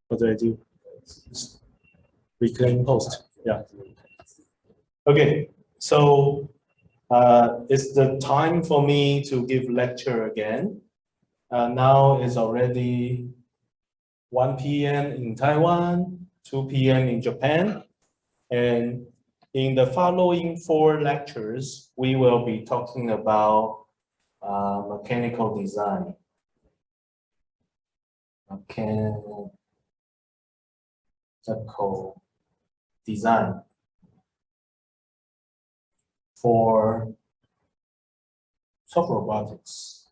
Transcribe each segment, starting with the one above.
What do I do? Reclaim post. Yeah. Okay. So it's the time for me to give lecture again. Now it's already 1 p.m. in Taiwan, 2 p.m. in Japan. And in the following 4 lectures, we will be talking about mechanical design. Mechanical design for soft robotics.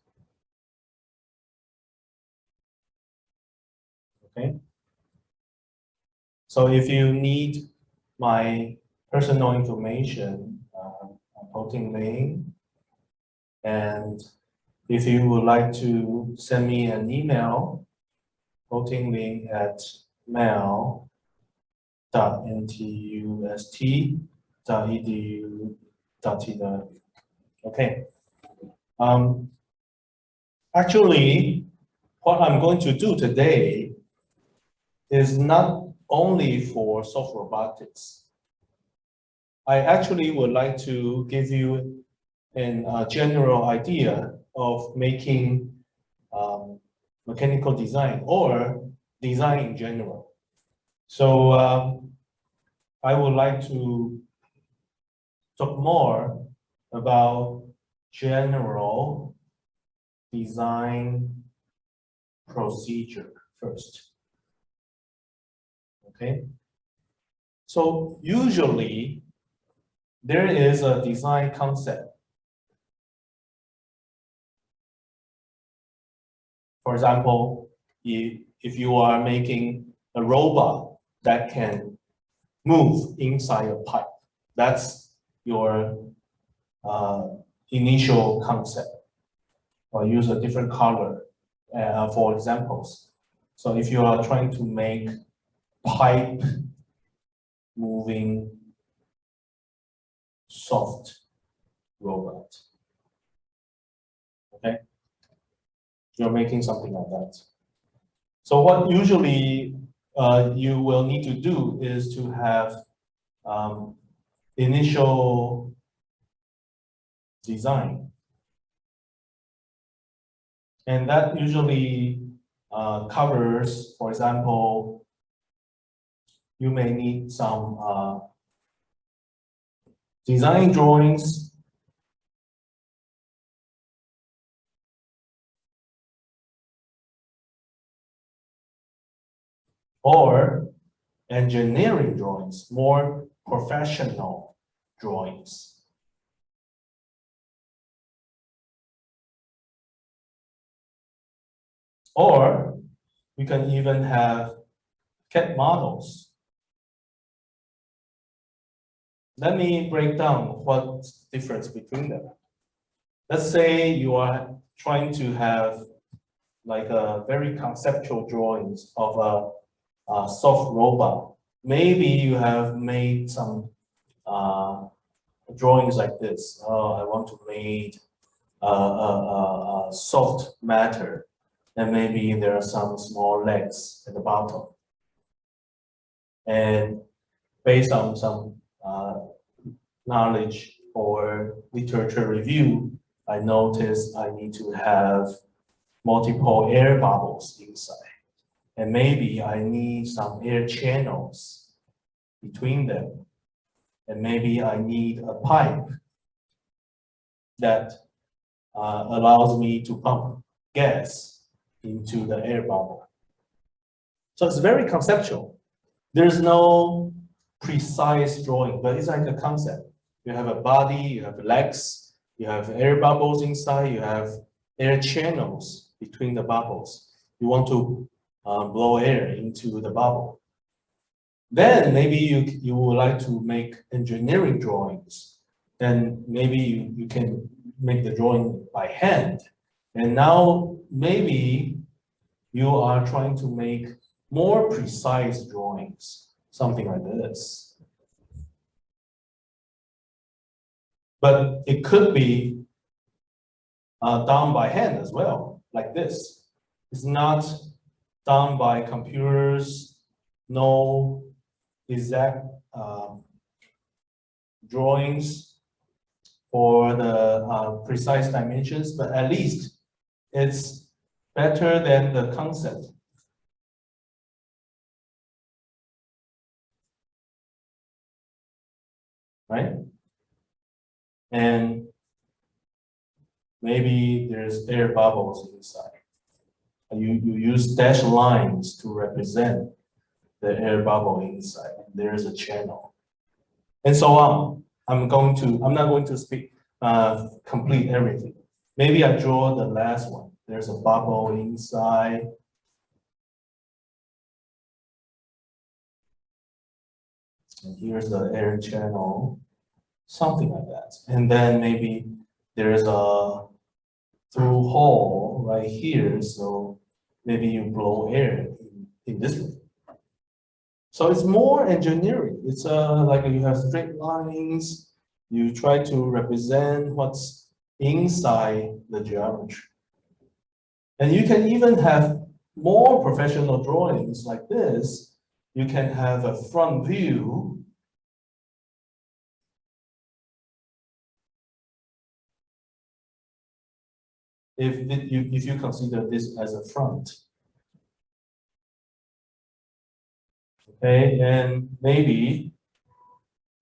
Okay. So if you need my personal information, I'm putting link. And if you would like to send me an email, putting link at mail.ntust.edu.tw. Okay. Actually, what I'm going to do today is not only for soft robotics. I actually would like to give you a general idea of making mechanical design or design in general. So I would like to talk more about general design procedure first. Okay. So usually there is a design concept. For example, if you are making a robot that can move inside a pipe, that's your initial concept. Or use a different color for examples. So if you are trying to make pipe moving soft robot, okay? You're making something like that. So what usually you will need to do is to have initial design. And that usually covers, for example, you may need some design drawings, or engineering drawings, more professional drawings. Or you can even have CAD models. Let me break down what's the difference between them. Let's say you are trying to have like a very conceptual drawings of a soft robot. Maybe you have made some drawings like this. I want to make a soft matter, and maybe there are some small legs at the bottom. And based on some knowledge or literature review, I noticed I need to have multiple air bubbles inside. And maybe I need some air channels between them. And maybe I need a pipe that allows me to pump gas into the air bubble. So it's very conceptual. There's no precise drawing, but it's like a concept. You have a body, you have legs, you have air bubbles inside, you have air channels between the bubbles. You want to blow air into the bubble. Then maybe you would like to make engineering drawings. Then maybe you can make the drawing by hand. And now maybe you are trying to make more precise drawings, something like this. But it could be done by hand as well, like this. It's not done by computers, no exact drawings for the precise dimensions, but at least it's better than the concept. Right? And maybe there's air bubbles inside. You use dashed lines to represent the air bubble inside. There's a channel, and so on. I'm not going to speak complete everything. Maybe I draw the last one. There's a bubble inside. And here's the air channel, something like that. And then maybe there's a through hole right here. So maybe you blow air in this way. So it's more engineering. It's like you have straight lines. You try to represent what's inside the geometry. And you can even have more professional drawings like this. You can have a front view. If you consider this as a front. Okay, and maybe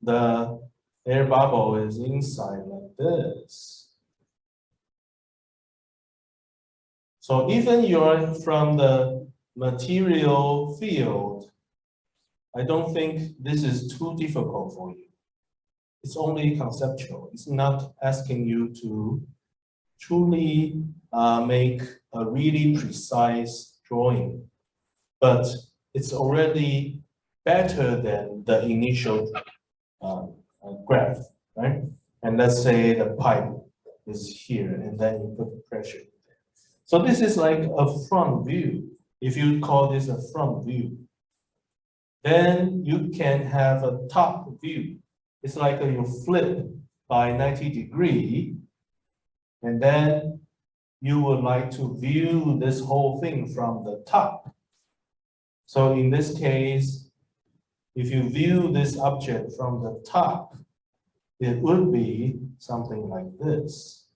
the air bubble is inside like this. So even you're from the material field, I don't think this is too difficult for you. It's only conceptual. It's not asking you to truly make a really precise drawing, but it's already better than the initial graph, right? And let's say the pipe is here, and then you put pressure. So this is like a front view. If you call this a front view, then you can have a top view. It's like you flip by 90 degrees, and then you would like to view this whole thing from the top. So in this case, if you view this object from the top, it would be something like this.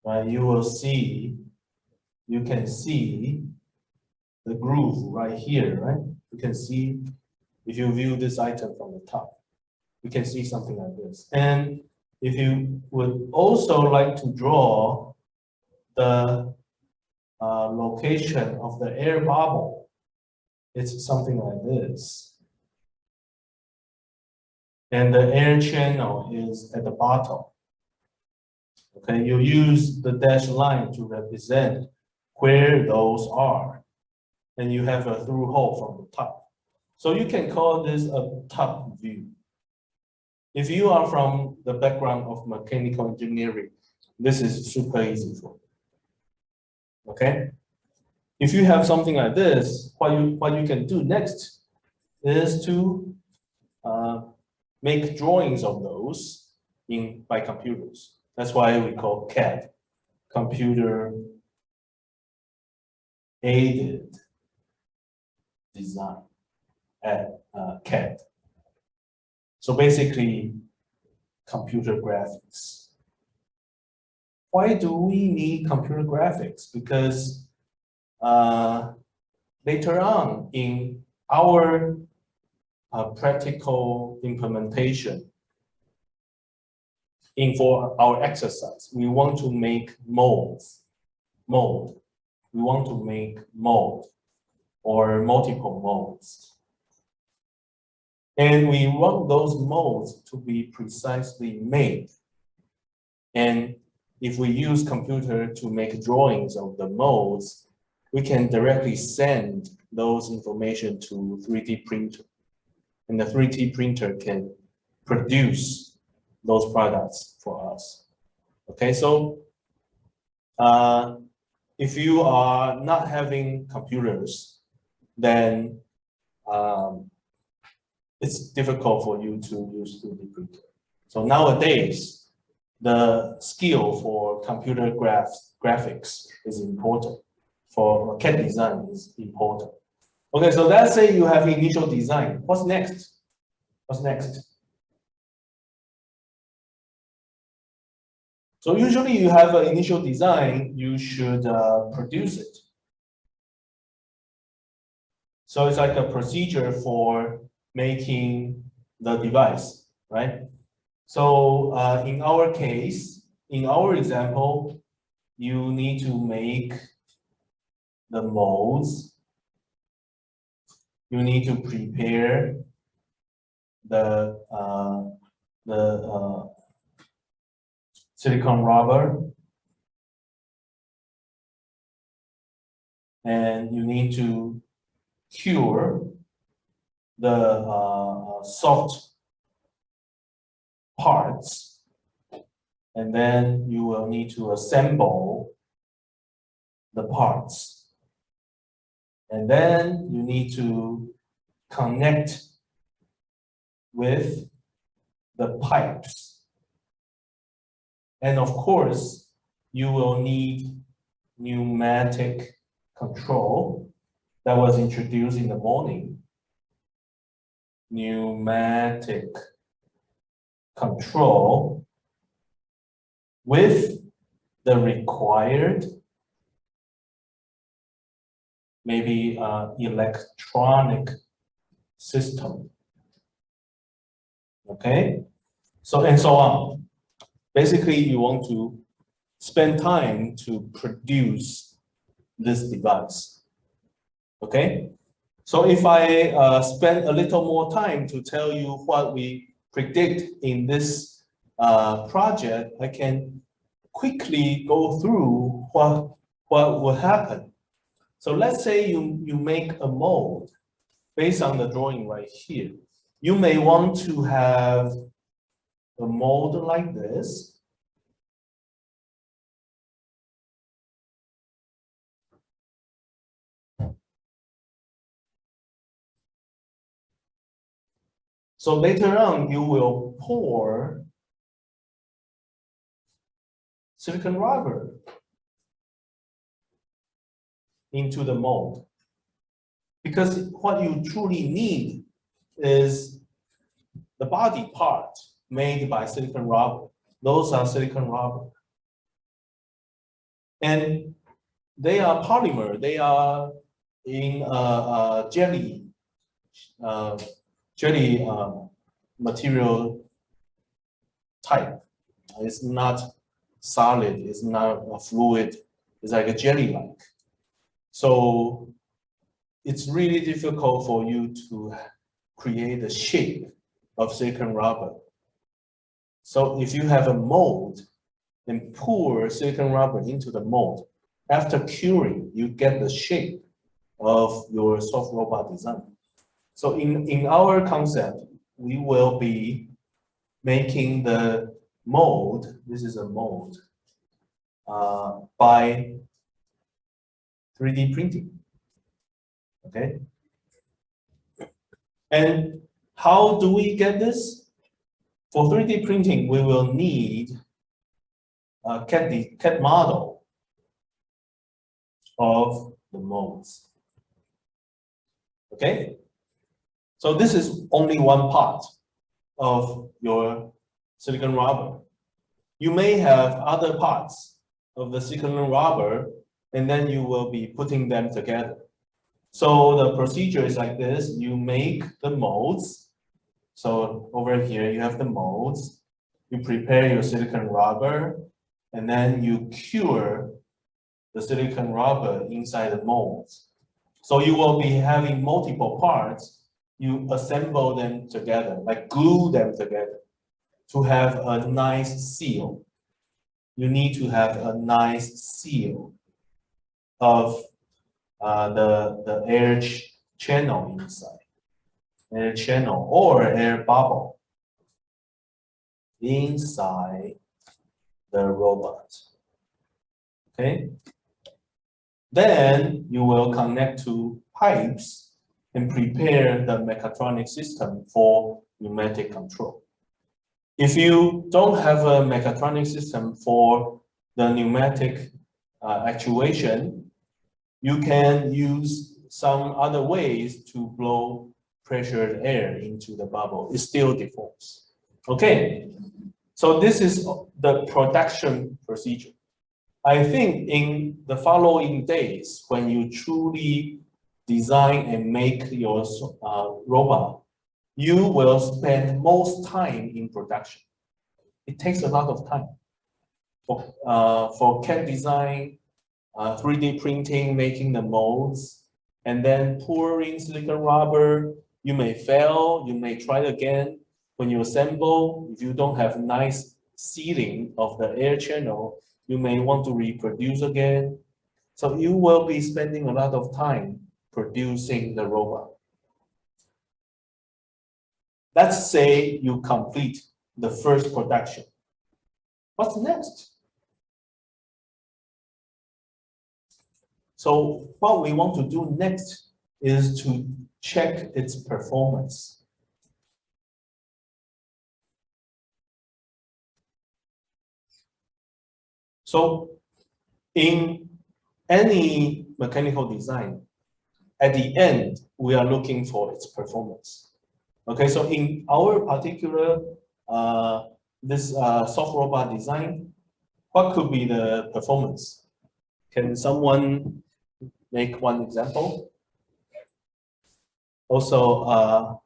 Right? You can see the groove right here, right? You can see, if you view this item from the top, you can see something like this. And if you would also like to draw the location of the air bubble, it's something like this. And the air channel is at the bottom. Okay, you use the dashed line to represent where those are. And you have a through hole from the top. So you can call this a top view. If you are from the background of mechanical engineering, this is super easy for you. Okay? If you have something like this, what you can do next is to make drawings of those by computers. That's why we call CAD, computer aided design at CAD. So basically, computer graphics. Why do we need computer graphics? Because later on in our practical implementation, for our exercise, we want to make molds. We want to make mold or multiple molds. And we want those molds to be precisely made. And if we use computer to make drawings of the molds, we can directly send those information to 3D printer. And the 3D printer can produce those products for us. Okay, so if you are not having computers, then it's difficult for you to use 3D printer. So nowadays, the skill for computer graphics is important. For CAD design is important. Okay, so let's say you have initial design. What's next? What's next? So usually you have an initial design, you should produce it. So it's like a procedure for making the device, right? So in our case, in our example, you need to make the molds. You need to prepare the silicone rubber, and you need to cure the soft parts, and then you will need to assemble the parts, and then you need to connect with the pipes, and of course you will need pneumatic control that was introduced in the morning. Pneumatic control with the required maybe electronic system. Okay, so and so on. Basically, you want to spend time to produce this device. Okay, so if I spend a little more time to tell you what we predict in this project, I can quickly go through what will happen. So let's say you make a mold based on the drawing right here. You may want to have a mold like this. So later on, you will pour silicon rubber into the mold. Because what you truly need is the body part made by silicon rubber. Those are silicon rubber. And they are polymer. They are in jelly material type. It's not solid, it's not a fluid, it's like a jelly-like. So it's really difficult for you to create the shape of silicon rubber. So if you have a mold and pour silicon rubber into the mold, after curing, you get the shape of your soft robot design. So in our concept, we will be making the mold, this is a mold, by 3D printing, okay? And how do we get this? For 3D printing, we will need a CAD model of the molds, okay? So this is only one part of your silicon rubber. You may have other parts of the silicon rubber, and then you will be putting them together. So the procedure is like this. You make the molds. So over here, you have the molds. You prepare your silicon rubber, and then you cure the silicon rubber inside the molds. So you will be having multiple parts. You assemble them together, like glue them together to have a nice seal. You need to have a nice seal of the air channel inside, air channel or air bubble inside the robot. Okay. Then you will connect to pipes and prepare the mechatronic system for pneumatic control. If you don't have a mechatronic system for the pneumatic actuation, you can use some other ways to blow pressured air into the bubble. It still deforms. Okay, so this is the production procedure. I think in the following days, when you truly design and make your robot, you will spend most time in production. It takes a lot of time for CAD design, 3D printing, making the molds, and then pouring silicon rubber. You may fail, you may try again. When you assemble, if you don't have nice sealing of the air channel, you may want to reproduce again. So you will be spending a lot of time producing the robot. Let's say you complete the first production. What's next? So what we want to do next is to check its performance. So in any mechanical design, at the end, we are looking for its performance. Okay, so in our particular this soft robot design, what could be the performance? Can someone make one example? Also,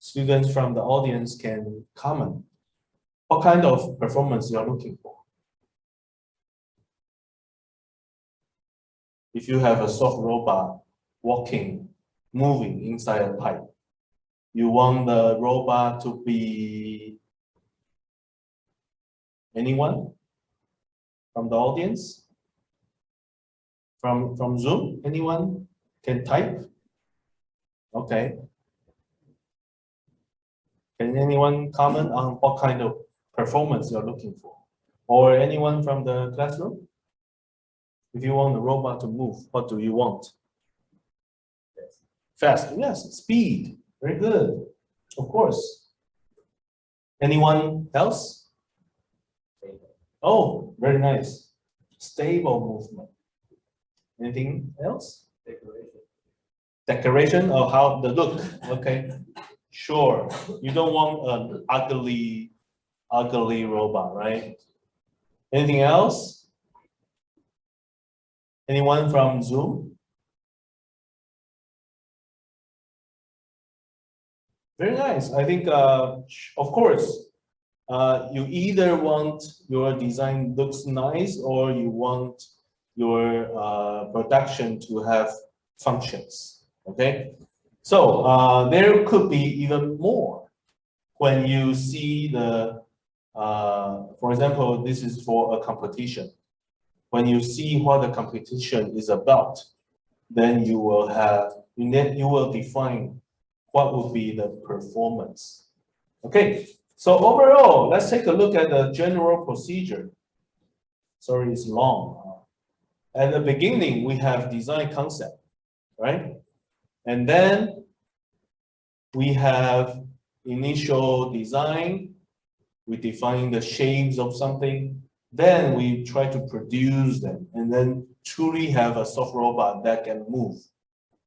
students from the audience can comment. What kind of performance you are looking for? If you have a soft robot walking, moving inside a pipe, you want the robot to be anyone from the audience? From Zoom, anyone can type? Okay. Can anyone comment on what kind of performance you're looking for? Or anyone from the classroom? If you want the robot to move, what do you want? Fast, yes, speed, very good, of course. Anyone else? Oh, very nice. Stable movement. Anything else? Decoration. Decoration of how the look, okay. Sure, you don't want an ugly robot, right? Anything else? Anyone from Zoom? Very nice. I think, of course, you either want your design looks nice or you want your production to have functions. Okay, so there could be even more when you see the, for example, this is for a competition. When you see what the competition is about, then you will define what would be the performance. Okay, so overall, let's take a look at the general procedure. Sorry, it's long. At the beginning, we have design concept, right? And then we have initial design. We define the shapes of something. Then we try to produce them and then truly have a soft robot that can move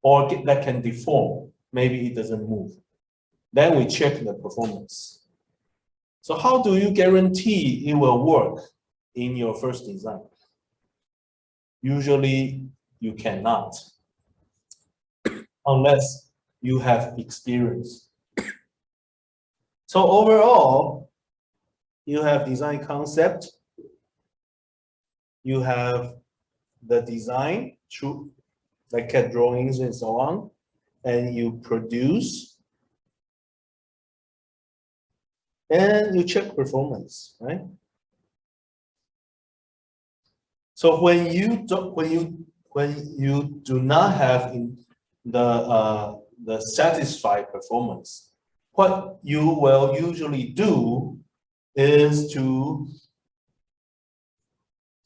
or that can deform. Maybe it doesn't move. Then we check the performance. So how do you guarantee it will work in your first design? Usually you cannot, unless you have experience. So overall, you have design concept, you have the design, like CAD drawings and so on, and you produce, and you check performance, right? So when you do not have the satisfied performance, what you will usually do is to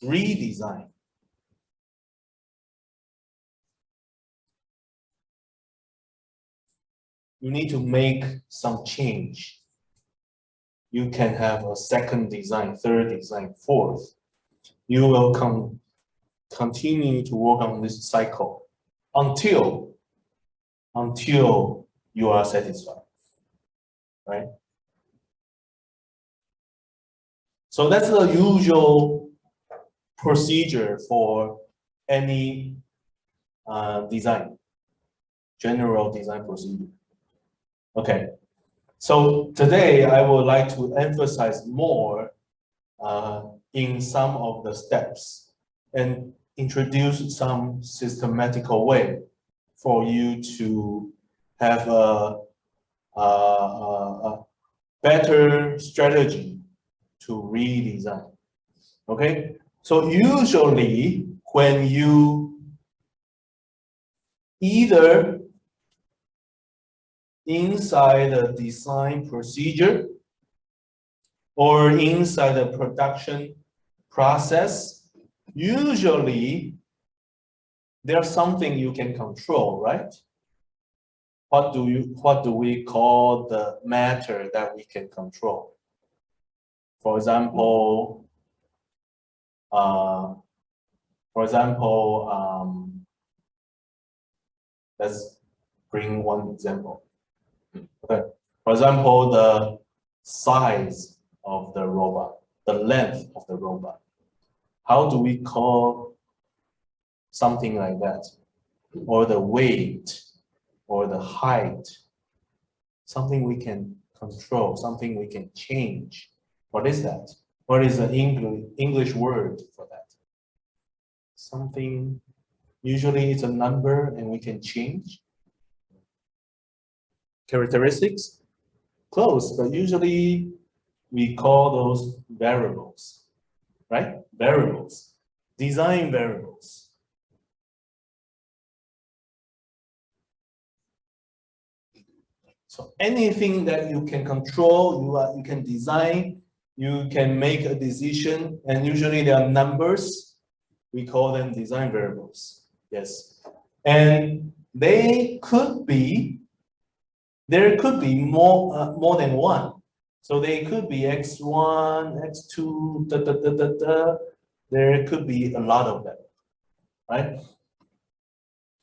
redesign. You need to make some change. you can have a second design, third design, fourth. You will continue to work on this cycle until you are satisfied, right? So that's the usual procedure for any design, general design procedure. Okay, so today I would like to emphasize more in some of the steps and introduce some systematical way for you to have a better strategy to redesign. Okay, so usually when you either inside the design procedure or inside the production process, usually there's something you can control, right? What do we call the matter that we can control? For example, let's bring one example. Okay. For example, the size of the robot, the length of the robot. How do we call something like that? Or the weight, or the height, something we can control, something we can change. What is that? What is the English word for that? Something, usually it's a number and we can change. Characteristics? Close, but usually we call those variables, right? Variables, design variables. So anything that you can control, you can design, you can make a decision, and usually there are numbers. We call them design variables. Yes, and there could be more than one. So they could be x1, x2, There could be a lot of them, right?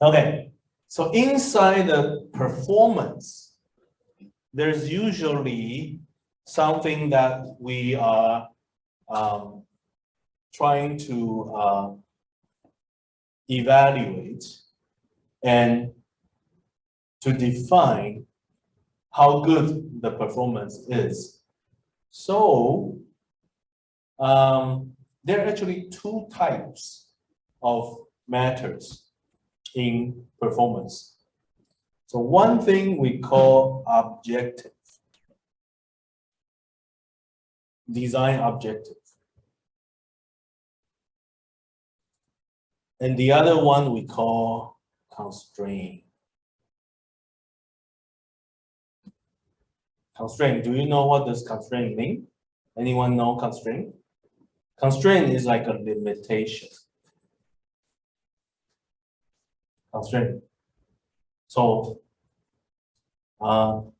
Okay, so inside the performance, there's usually something that we are trying to evaluate and to define how good the performance is. So there are actually two types of matters in performance. So one thing we call objective, design objective. And the other one we call constraint. Constraint, do you know what does constraint mean? Anyone know constraint? Constraint is like a limitation. Constraint. So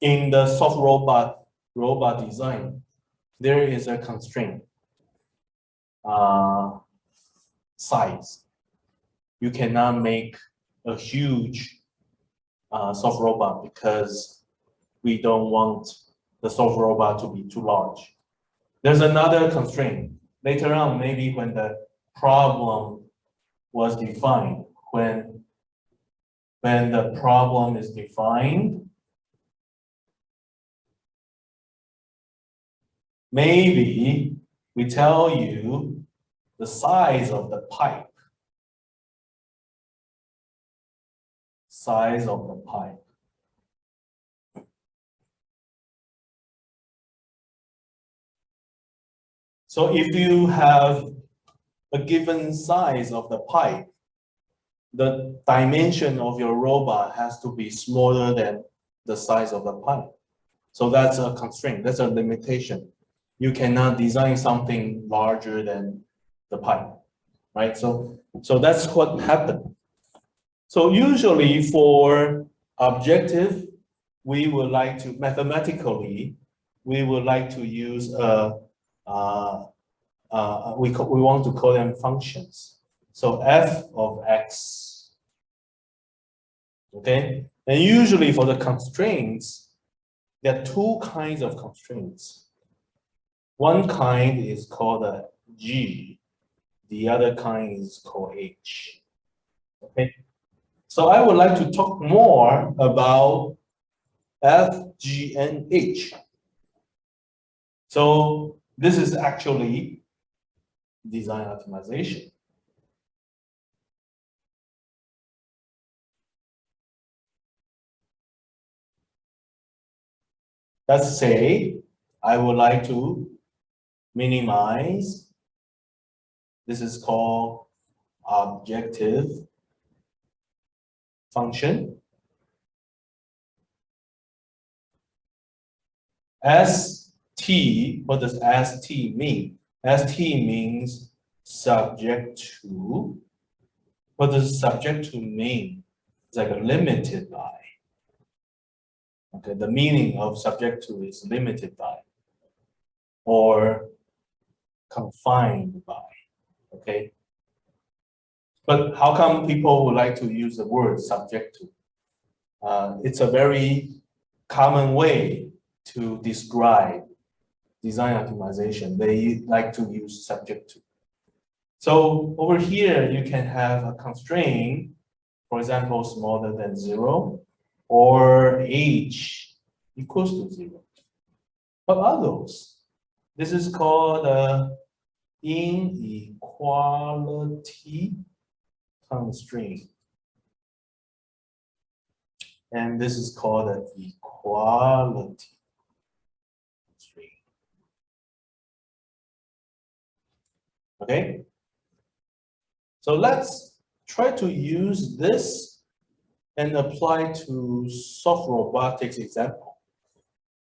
in the soft robot design, there is a constraint size. You cannot make a huge soft robot because we don't want the soft robot to be too large. There's another constraint. Later on, maybe when the problem was defined, when the problem is defined, maybe we tell you the size of the pipe. Size of the pipe. So if you have a given size of the pipe, the dimension of your robot has to be smaller than the size of the pipe. So that's a constraint, that's a limitation. You cannot design something larger than the pipe, right? So that's what happened. So usually for objective, we would like to mathematically, we would like to use we want to call them functions. So f of x, okay? And usually for the constraints, there are two kinds of constraints. One kind is called a g, the other kind is called h, okay? So I would like to talk more about f, g, and h. So this is actually design optimization. Let's say I would like to minimize, this is called objective function. ST, what does ST mean? ST means subject to. What does subject to mean? It's like a limited by. Okay, the meaning of subject to is limited by or confined by. Okay. But how come people would like to use the word subject to? It's a very common way to describe design optimization. They like to use subject to. So over here, you can have a constraint, for example, smaller than 0, or h equals to 0. What are those? This is called inequality constraint. And this is called an equality constraint. Okay? So let's try to use this and apply to soft robotics example.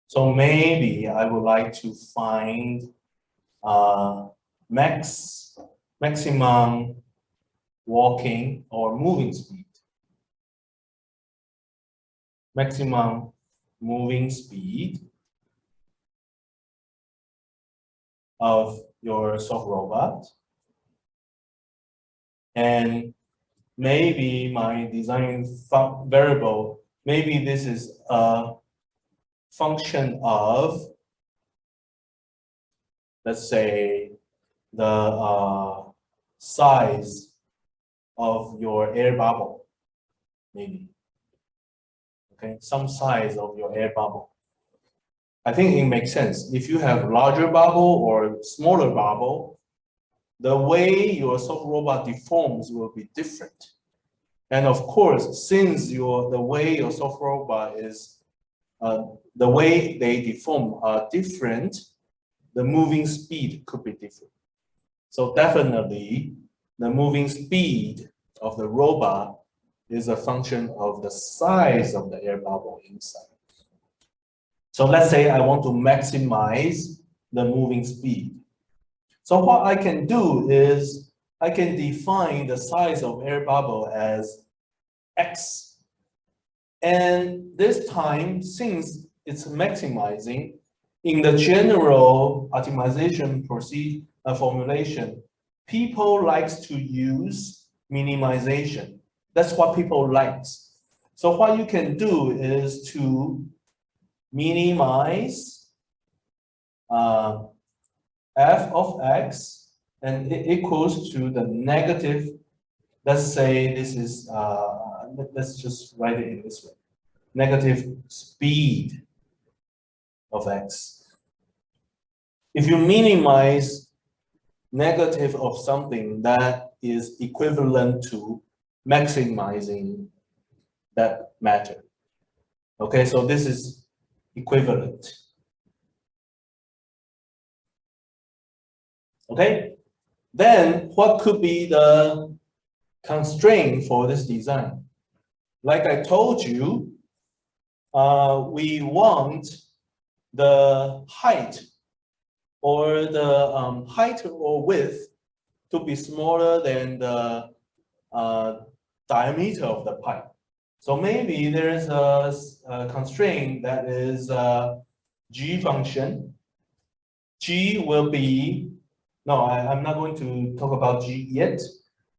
So maybe I would like to find maximum walking or moving speed. Maximum moving speed of your soft robot. And maybe my design variable, maybe this is a function of, let's say, the size of your air bubble, maybe. Okay, some size of your air bubble. I think it makes sense. If you have larger bubble or smaller bubble, the way your soft robot deforms will be different. And of course, since the way your soft robot is, the way they deform are different, the moving speed could be different. So definitely, the moving speed of the robot is a function of the size of the air bubble inside. So let's say I want to maximize the moving speed. So what I can do is I can define the size of air bubble as x. And this time, since it's maximizing, in the general optimization formulation, people likes to use minimization. That's what people likes. So what you can do is to minimize f of x, and it equals to the negative. Let's say this is, let's just write it in this way. Negative speed of x. If you minimize negative of something, that is equivalent to maximizing that matter. Okay, so this is equivalent. Okay, then what could be the constraint for this design? Like I told you, we want the height or the height or width to be smaller than the diameter of the pipe. So maybe there's a constraint that is G function. G will be, no, I'm not going to talk about G yet.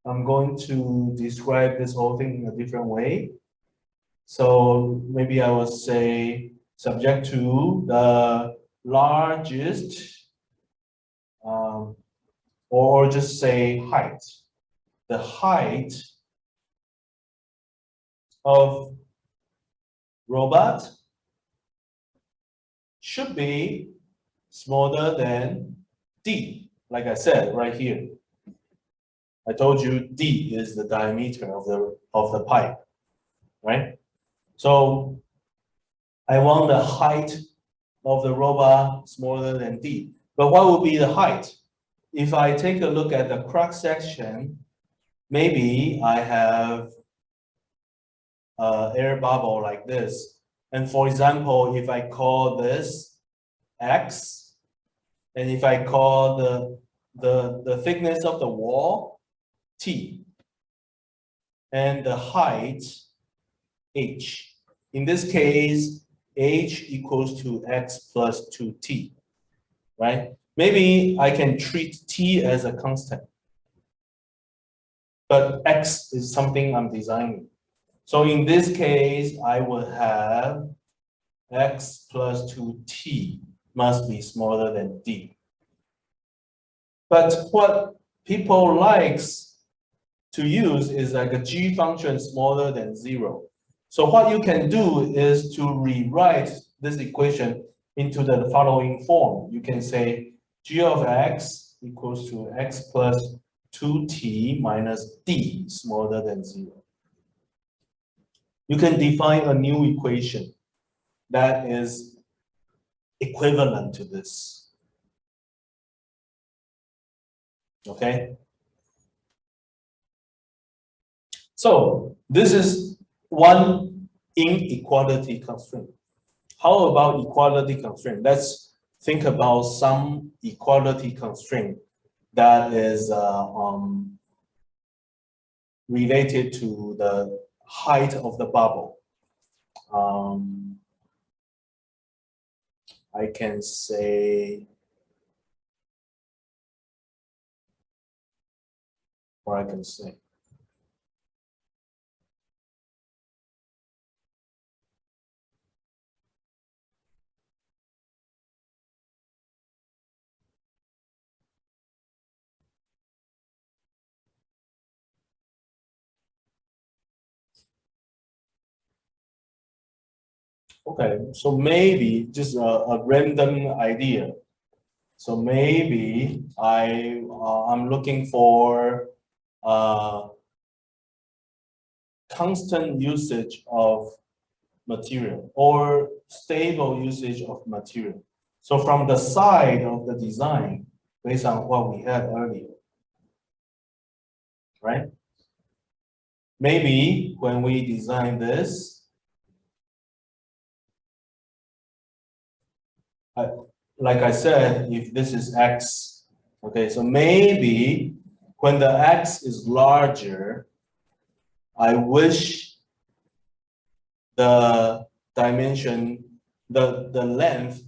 I'm going to describe this whole thing in a different way. So maybe I will say subject to the largest, or just say height. The height of robot should be smaller than D, like I said right here. I told you D is the diameter of the pipe, right? So I want the height of the robot smaller than D. But what would be the height? If I take a look at the cross section, maybe I have an air bubble like this. And for example, if I call this X, and if I call the thickness of the wall T, and the height H. In this case, H equals to X plus 2T, right? Maybe I can treat T as a constant, but X is something I'm designing. So in this case, I would have X plus 2T must be smaller than D. But what people likes to use is like a G function smaller than 0. So what you can do is to rewrite this equation into the following form. You can say G of X equals to X plus 2T minus D smaller than 0. You can define a new equation that is equivalent to this. Okay? So this is one inequality constraint. How about equality constraint? Let's think about some equality constraint that is related to the height of the bubble. I can say, or I can say, okay, so maybe just a random idea. So maybe I'm looking for constant usage of material or stable usage of material. So from the side of the design, based on what we had earlier, right? Maybe when we design this, like I said, if this is X, okay, so maybe when the X is larger, I wish the dimension, the length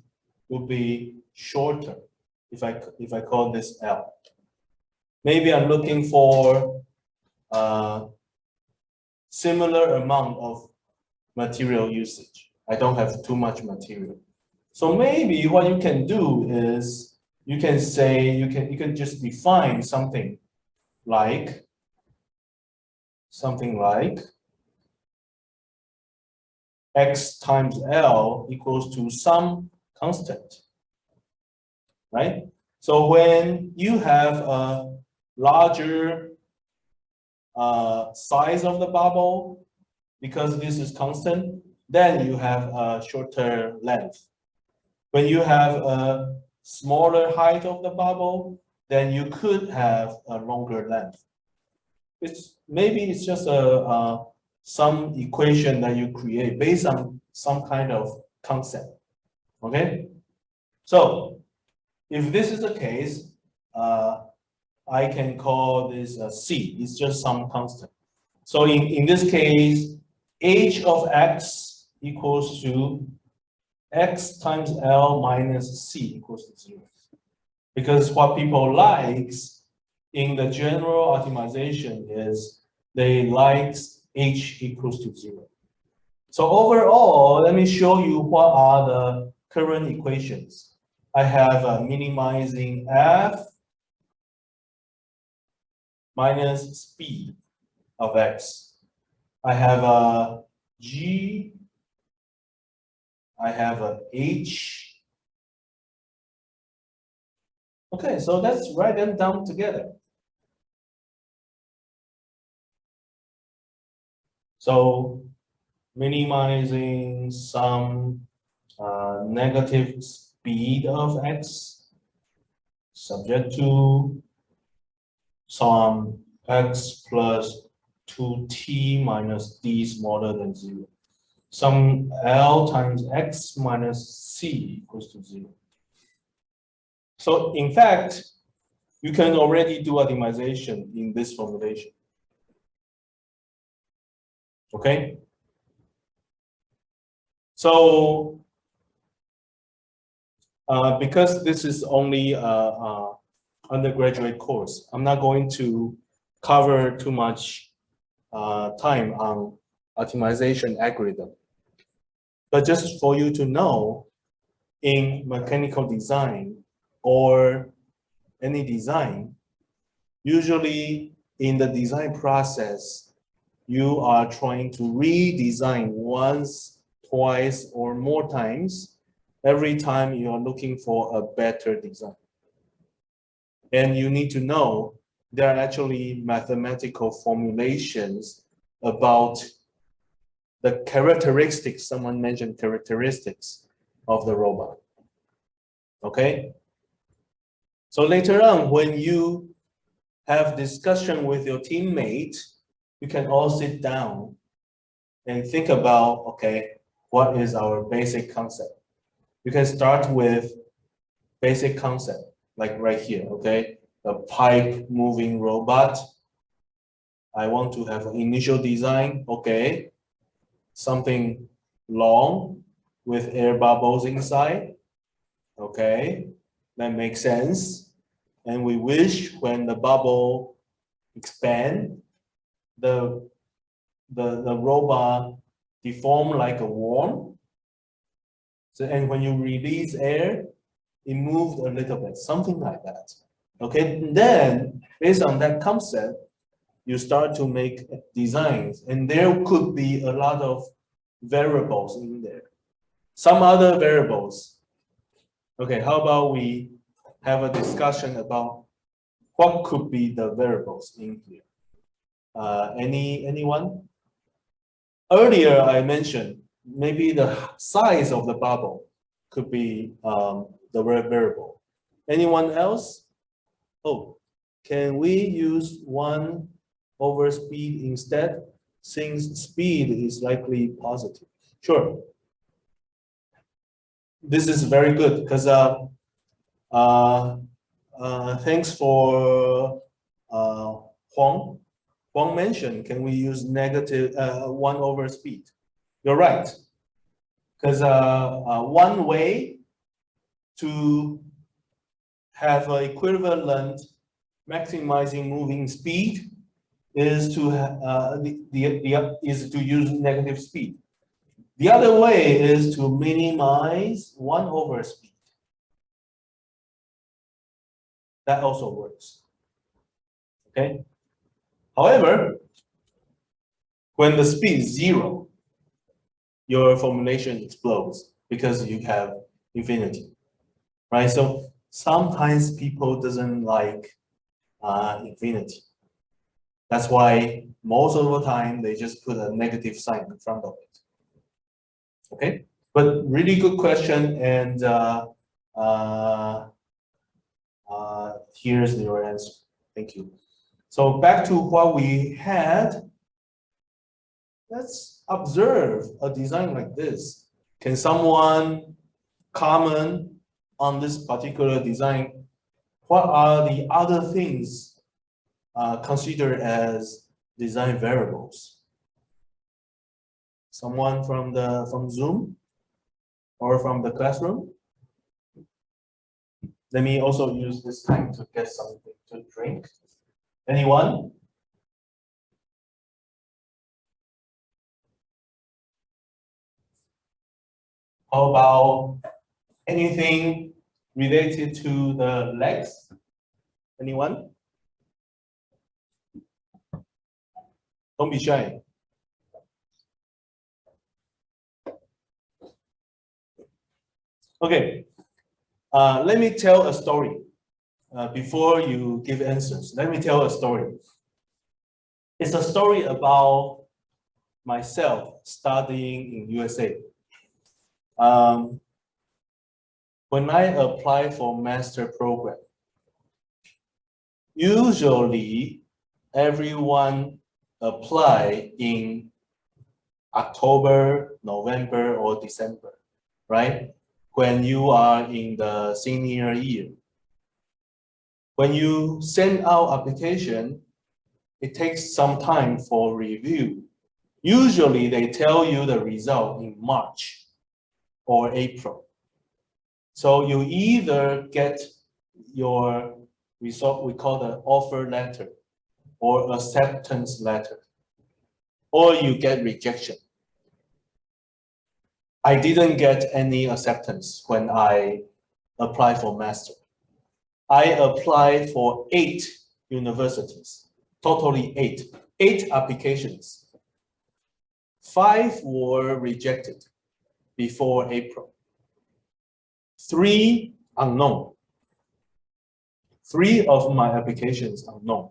would be shorter if I call this L. Maybe I'm looking for a similar amount of material usage. I don't have too much material. So maybe what you can do is you can say you can just define something like X times L equals to some constant, right? So when you have a larger size of the bubble, because this is constant, then you have a shorter length. When you have a smaller height of the bubble, then you could have a longer length. Maybe it's just some equation that you create based on some kind of concept. Okay, so if this is the case, I can call this C. It's just some constant. So in this case, h of x equals to x times L minus C equals to 0. Because what people likes in the general optimization is they like H equals to 0. So overall, let me show you what are the current equations. I have a minimizing F minus speed of X. I have a G, I have a H. Okay, so let's write them down together. So minimizing some negative speed of X subject to some X plus 2t minus d smaller than 0. Some L times X minus C equals to 0. So in fact, you can already do optimization in this formulation. Okay? So because this is only an undergraduate course, I'm not going to cover too much time on optimization algorithm. But just for you to know, in mechanical design or any design, usually in the design process, you are trying to redesign once, twice, or more times every time you are looking for a better design. And you need to know there are actually mathematical formulations about the characteristics, someone mentioned characteristics of the robot. Okay? So later on, when you have discussion with your teammate, you can all sit down and think about, okay, what is our basic concept? You can start with basic concept, like right here, okay? A pipe moving robot. I want to have an initial design, okay? Something long with air bubbles inside, okay? That makes sense. And we wish when the bubble expand, the robot deform like a worm. So, and when you release air, it moved a little bit, something like that. Okay, and then based on that concept, you start to make designs, and there could be a lot of variables in there. Some other variables. Okay, how about we have a discussion about what could be the variables in here? Anyone? Earlier, I mentioned maybe the size of the bubble could be the variable. Anyone else? Oh, can we use 1 over speed instead, since speed is likely positive? Sure. This is very good because thanks for Huang. Huang mentioned, can we use negative 1 over speed? You're right. Because one way to have an equivalent maximizing moving speed is to use negative speed. The other way is to minimize 1 over speed. That also works. Okay. However, when the speed is 0, your formulation explodes because you have infinity, right? So sometimes people doesn't like infinity. That's why most of the time they just put a negative sign in front of it. Okay, but really good question, and here's your answer. Thank you. So back to what we had. Let's observe a design like this. Can someone comment on this particular design? What are the other things considered as design variables? Someone from Zoom or from the classroom? Let me also use this time to get something to drink. Anyone? How about anything related to the legs? Anyone? Don't be shy. Okay, let me tell a story. Before you give answers, let me tell a story. It's a story about myself studying in USA. When I apply for master program, usually everyone apply in October, November, or December, right? When you are in the senior year. When you send out application, it takes some time for review. Usually they tell you the result in March or April. So you either get your result, we call the offer letter or acceptance letter, or you get rejection. I didn't get any acceptance when I applied for master. I applied for 8 universities, totally 8 applications. 5 were rejected before April. 3 unknown. 3 of my applications unknown.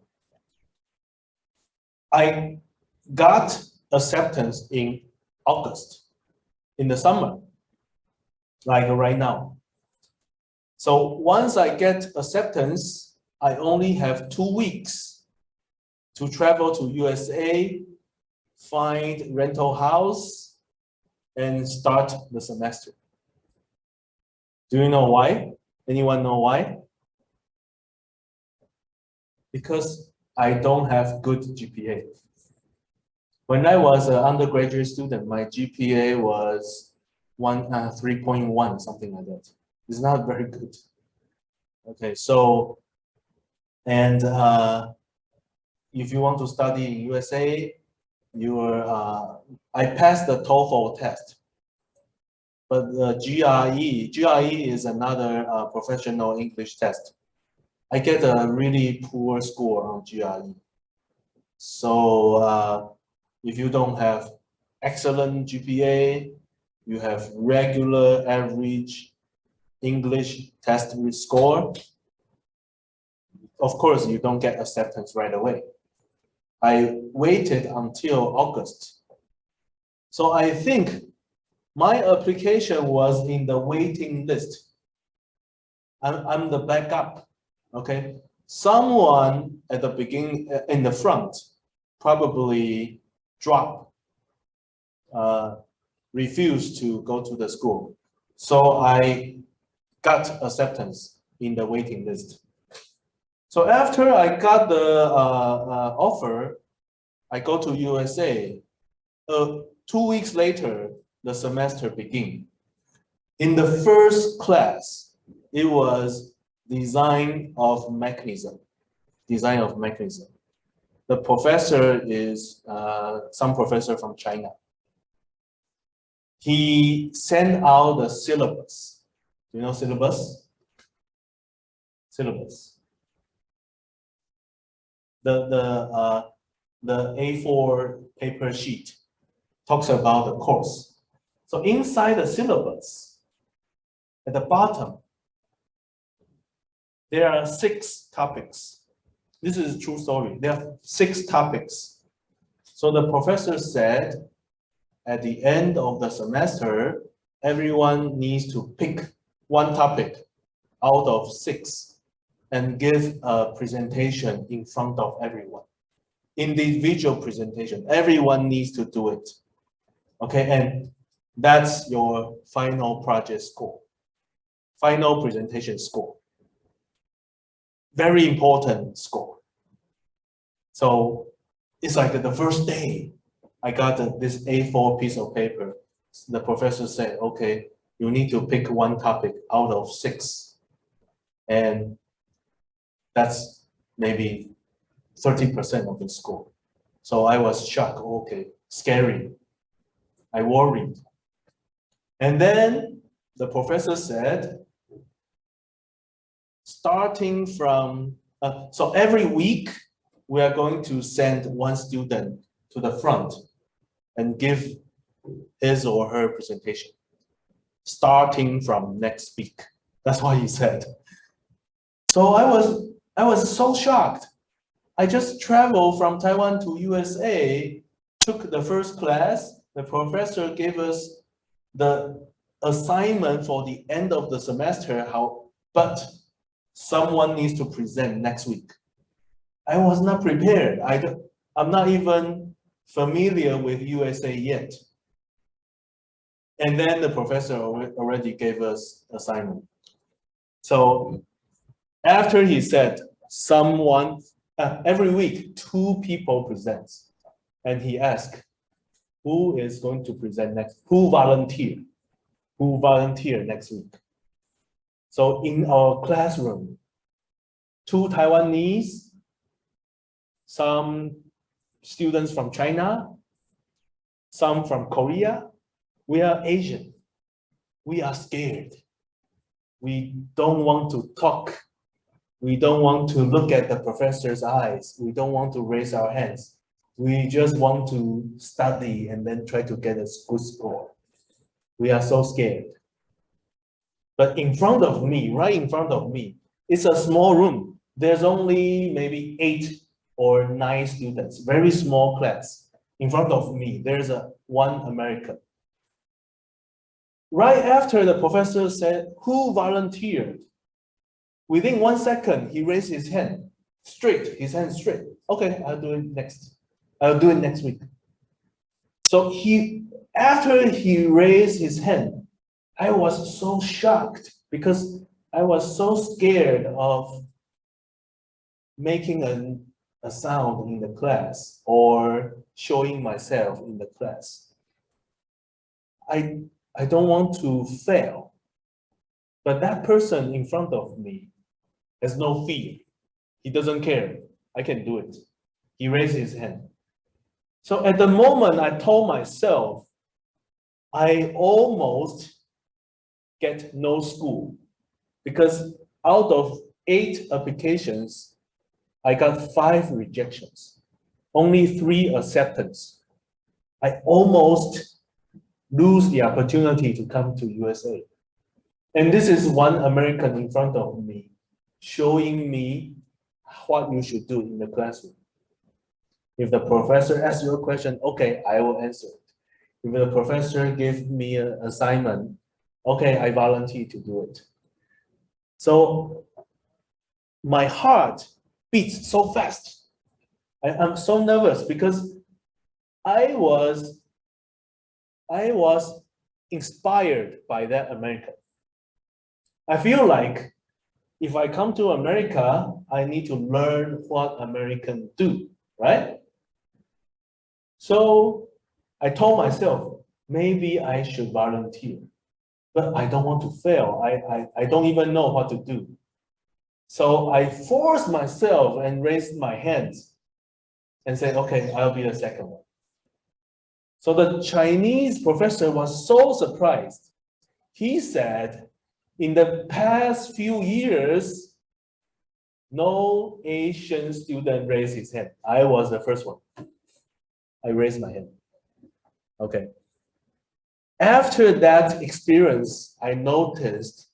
I got acceptance in August, in the summer, like right now. So once I get acceptance, I only have 2 weeks to travel to USA, find rental house, and start the semester. Do you know why? Anyone know why? Because I don't have good GPA. When I was an undergraduate student, my GPA was 3.1, something like that. It's not very good. Okay, so, and if you want to study in USA, I passed the TOEFL test, but the GRE is another professional English test. I get a really poor score on GRE. So if you don't have excellent GPA, you have regular average English test score, of course you don't get acceptance right away. I waited until August. So I think my application was in the waiting list. I'm the backup, okay? Someone at the beginning, in the front, probably refused to go to the school. So I got acceptance in the waiting list. So after I got the offer, I go to USA. 2 weeks later, the semester began. In the first class, it was design of mechanism. The professor is some professor from China. He sent out the syllabus. Do you know syllabus? Syllabus. The A4 paper sheet talks about the course. So inside the syllabus, at the bottom, there are 6 topics. This is a true story. There are 6 topics. So the professor said, at the end of the semester, everyone needs to pick 1 topic out of 6 and give a presentation in front of everyone. Individual presentation, everyone needs to do it. Okay, and that's your final project score, final presentation score. Very important score. So it's like the first day I got this A4 piece of paper. The professor said, okay, You need to pick one topic out of 6. And that's maybe 30% of the score. So I was shocked, okay, scary. I worried. And then the professor said, starting from, so every week, we are going to send one student to the front and give his or her presentation, starting from next week. That's what he said. So I was so shocked. I just traveled from Taiwan to USA, took the first class. The professor gave us the assignment for the end of the semester, but someone needs to present next week. I was not prepared. I'm not even familiar with USA yet. And then the professor already gave us assignment. So after he said every week 2 people presents, and he asked, who is going to present next? Who volunteer next week? So in our classroom, 2 Taiwanese, some students from China, some from Korea. We are Asian. We are scared. We don't want to talk. We don't want to look at the professor's eyes. We don't want to raise our hands. We just want to study and then try to get a good score. We are so scared. But in front of me, right in front of me, it's a small room. There's only maybe 8 or 9 students, very small class. In front of me, there's one American. Right after the professor said, who volunteered? Within 1 second, he raised his hand straight. Okay, I'll do it next. I'll do it next week. So after he raised his hand, I was so shocked because I was so scared of making a sound in the class or showing myself in the class. I don't want to fail, but that person in front of me has no fear. He doesn't care. I can do it. He raised his hand. So at the moment, I told myself, I almost get no school because out of 8 applications, I got 5 rejections, only 3 acceptance. I almost lose the opportunity to come to USA. And this is one American in front of me, showing me what you should do in the classroom. If the professor asks you a question, okay, I will answer it. If the professor gives me an assignment, okay, I volunteer to do it. So my heart beats so fast. I'm so nervous because I was inspired by that American. I feel like if I come to America, I need to learn what Americans do, right? So I told myself, maybe I should volunteer, but I don't want to fail. I don't even know what to do. So I forced myself and raised my hands and said, okay, I'll be the second one. So the Chinese professor was so surprised. He said, in the past few years, no Asian student raised his hand. I was the first one. I raised my hand. Okay. After that experience, I noticed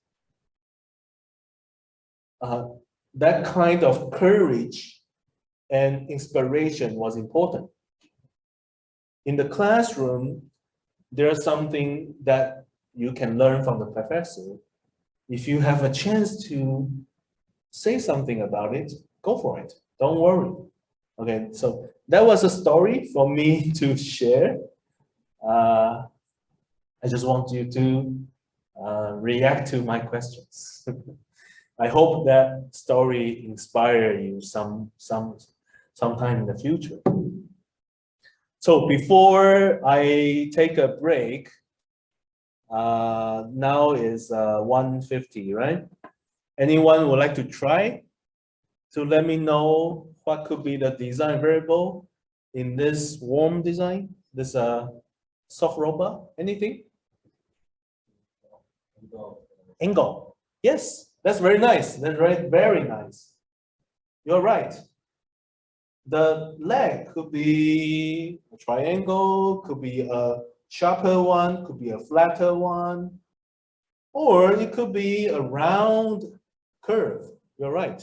that kind of courage and inspiration was important. In the classroom, there's something that you can learn from the professor. If you have a chance to say something about it, go for it. Don't worry. Okay, so that was a story for me to share. I just want you to react to my questions. I hope that story inspire you sometime in the future. So before I take a break, Now is 150, right? Anyone would like to try to let me know what could be the design variable in this warm design, this soft robot? Anything? Angle. Yes, that's very nice. That's right, very nice. You're right. The leg could be a triangle, could be a sharper one, could be a flatter one, or it could be a round curve. You're right.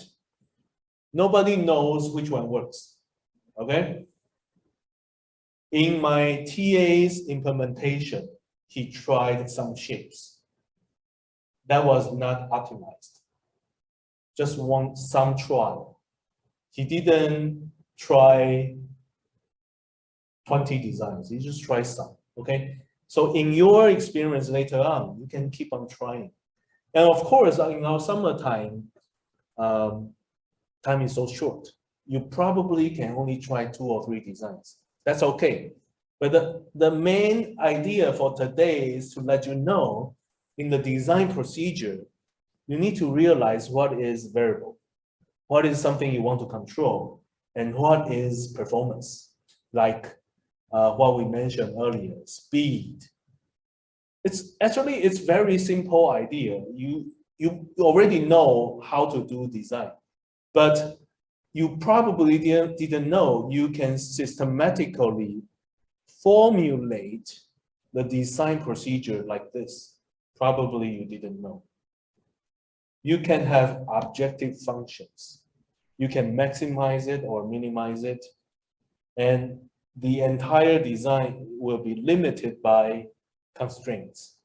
Nobody knows which one works. Okay? In my TA's implementation, he tried some shapes. That was not optimized. Just some trial. He didn't try 20 designs. You just try some, okay? So in your experience later on, you can keep on trying. And of course, in our summertime, time is so short. You probably can only try 2 or 3 designs. That's okay. But the main idea for today is to let you know, in the design procedure, you need to realize what is variable, what is something you want to control, and what is performance, like what we mentioned earlier, speed. It's very simple idea. You already know how to do design, but you probably didn't know you can systematically formulate the design procedure like this. Probably you didn't know. You can have objective functions. You can maximize it or minimize it. And the entire design will be limited by constraints.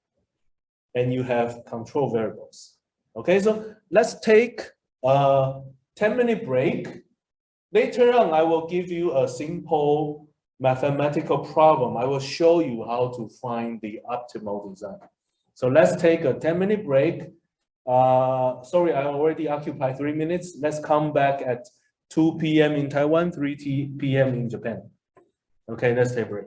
And you have control variables. Okay, so let's take a 10-minute break. Later on, I will give you a simple mathematical problem. I will show you how to find the optimal design. So let's take a 10-minute break. Sorry, I already occupied 3 minutes. Let's come back at 2 p.m. in Taiwan, 3 p.m. in Japan. Okay, let's take a break.